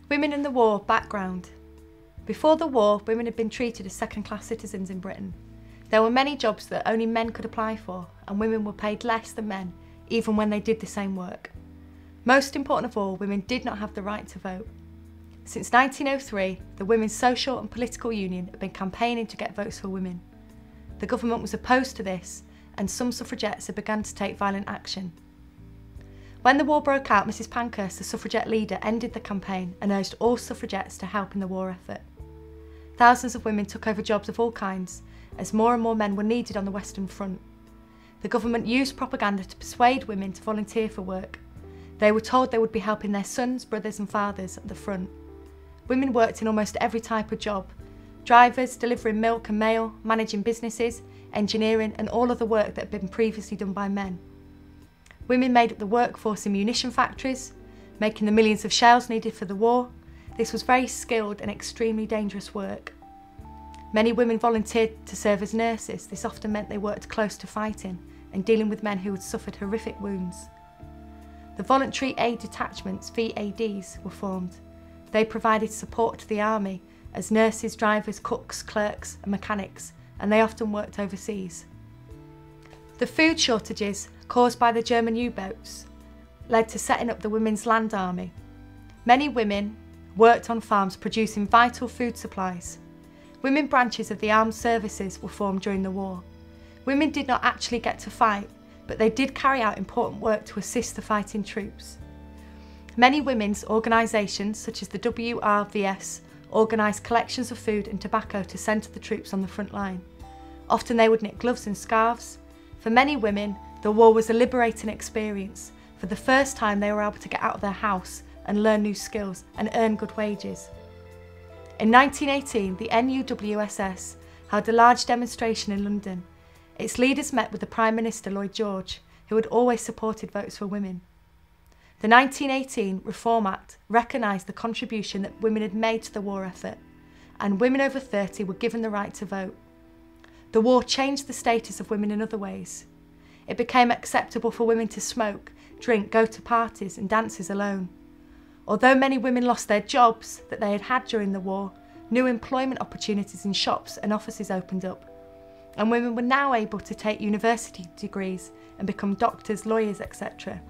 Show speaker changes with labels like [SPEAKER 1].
[SPEAKER 1] Women in the war background. Before the war, women had been treated as second-class citizens in Britain. There were many jobs that only men could apply for, and women were paid less than men, even when they did the same work. Most important of all, women did not have the right to vote. Since 1903, the Women's Social and Political Union had been campaigning to get votes for women. The government was opposed to this, and some suffragettes had begun to take violent action. When the war broke out, Mrs Pankhurst, the suffragette leader, ended the campaign and urged all suffragettes to help in the war effort. Thousands of women took over jobs of all kinds, as more and more men were needed on the Western Front. The government used propaganda to persuade women to volunteer for work. They were told they would be helping their sons, brothers and fathers at the front. Women worked in almost every type of job: drivers, delivering milk and mail, managing businesses, engineering and all of the work that had been previously done by men. Women made up the workforce in munition factories, making the millions of shells needed for the war. This was very skilled and extremely dangerous work. Many women volunteered to serve as nurses. This often meant they worked close to fighting and dealing with men who had suffered horrific wounds. The Voluntary Aid Detachments, VADs, were formed. They provided support to the army as nurses, drivers, cooks, clerks and mechanics, and they often worked overseas. The food shortages caused by the German U-boats led to setting up the Women's Land Army. Many women worked on farms producing vital food supplies. Women branches of the armed services were formed during the war. Women did not actually get to fight, but they did carry out important work to assist the fighting troops. Many women's organisations, such as the WRVS, organised collections of food and tobacco to send to the troops on the front line. Often they would knit gloves and scarves. For many women, the war was a liberating experience. For the first time, they were able to get out of their house and learn new skills and earn good wages. In 1918, the NUWSS held a large demonstration in London. Its leaders met with the Prime Minister Lloyd George, who had always supported votes for women. The 1918 Reform Act recognised the contribution that women had made to the war effort, and women over 30 were given the right to vote. The war changed the status of women in other ways. It became acceptable for women to smoke, drink, go to parties and dances alone. Although many women lost their jobs that they had had during the war, new employment opportunities in shops and offices opened up, and women were now able to take university degrees and become doctors, lawyers, etc.